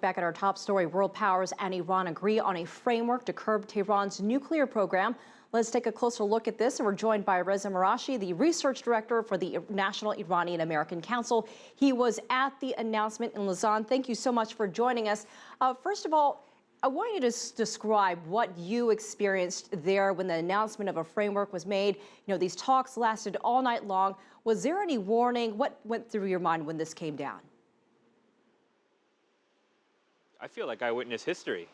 Back at our top story, world powers and Iran agree on a framework to curb Tehran's nuclear program. Let's take a closer look at this. And we're joined by Reza Marashi, the research director for the National Iranian American Council. He was at the announcement in Lausanne. Thank you so much for joining us. First of all, I want you to describe what you experienced there when the announcement of a framework was made. You know, these talks lasted all night long. Was there any warning? What went through your mind when this came down? I feel like I witnessed history.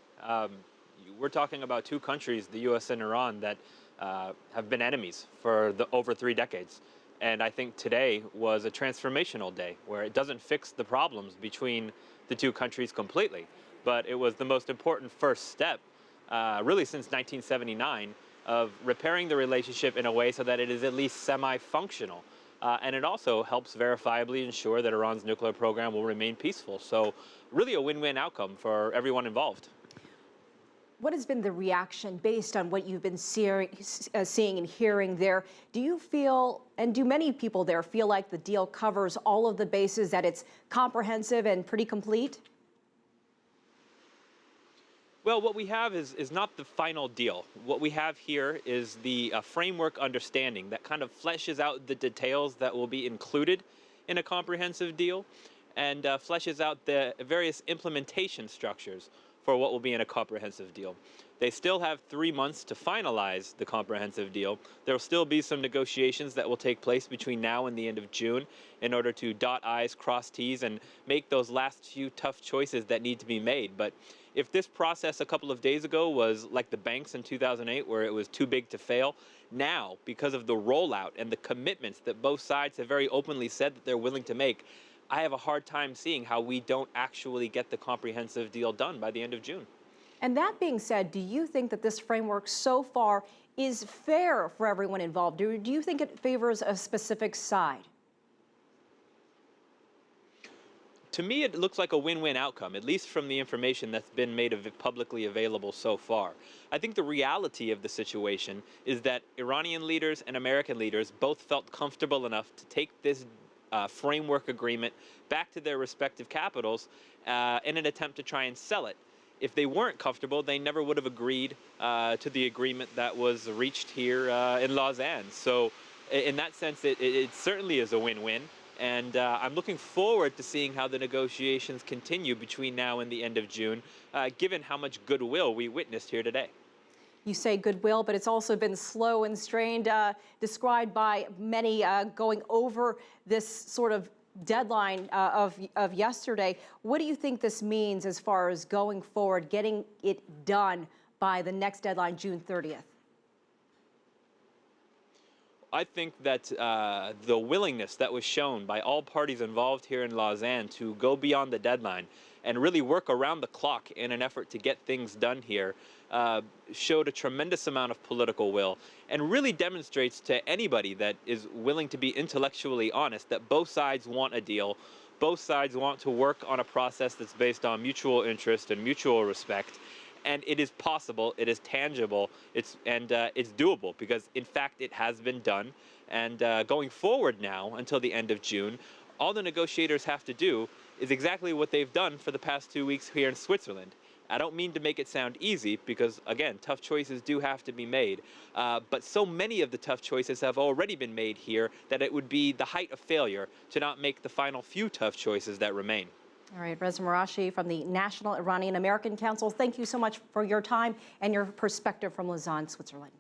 We're talking about two countries, the U.S. and Iran, that have been enemies for over 3 decades. And I think today was a transformational day where it doesn't fix the problems between the two countries completely, but it was the most important first step, really since 1979, of repairing the relationship in a way so that it is at least semi-functional. And it also helps verifiably ensure that Iran's nuclear program will remain peaceful. So really a win-win outcome for everyone involved. What has been the reaction based on what you've been seeing and hearing there? Do you feel, and do many people there feel like the deal covers all of the bases, that it's comprehensive and pretty complete? Well, what we have is not the final deal. What we have here is the framework understanding that kind of fleshes out the details that will be included in a comprehensive deal and fleshes out the various implementation structures for what will be in a comprehensive deal. They still have 3 months to finalize the comprehensive deal. There will still be some negotiations that will take place between now and the end of June in order to dot I's, cross T's, and make those last few tough choices that need to be made. But if this process a couple of days ago was like the banks in 2008, where it was too big to fail, now, because of the rollout and the commitments that both sides have very openly said that they're willing to make, I have a hard time seeing how we don't actually get the comprehensive deal done by the end of June. And that being said, do you think that this framework so far is fair for everyone involved? Or do you think it favors a specific side? To me, it looks like a win-win outcome, at least from the information that's been made publicly available so far. I think the reality of the situation is that Iranian leaders and American leaders both felt comfortable enough to take this framework agreement back to their respective capitals in an attempt to try and sell it. If they weren't comfortable, they never would have agreed to the agreement that was reached here in Lausanne. So in that sense, it certainly is a win-win. And I'm looking forward to seeing how the negotiations continue between now and the end of June, given how much goodwill we witnessed here today. You say goodwill, but it's also been slow and strained, described by many going over this sort of deadline of yesterday. What do you think this means as far as going forward, getting it done by the next deadline, June 30th? I think that the willingness that was shown by all parties involved here in Lausanne to go beyond the deadline and really work around the clock in an effort to get things done here showed a tremendous amount of political will and really demonstrates to anybody that is willing to be intellectually honest that both sides want a deal, both sides want to work on a process that's based on mutual interest and mutual respect. And it is possible, it is tangible, it's doable because, in fact, it has been done. And going forward now until the end of June, all the negotiators have to do is exactly what they've done for the past 2 weeks here in Switzerland. I don't mean to make it sound easy because, again, tough choices do have to be made. But so many of the tough choices have already been made here that it would be the height of failure to not make the final few tough choices that remain. All right, Reza Marashi from the National Iranian American Council, thank you so much for your time and your perspective from Lausanne, Switzerland.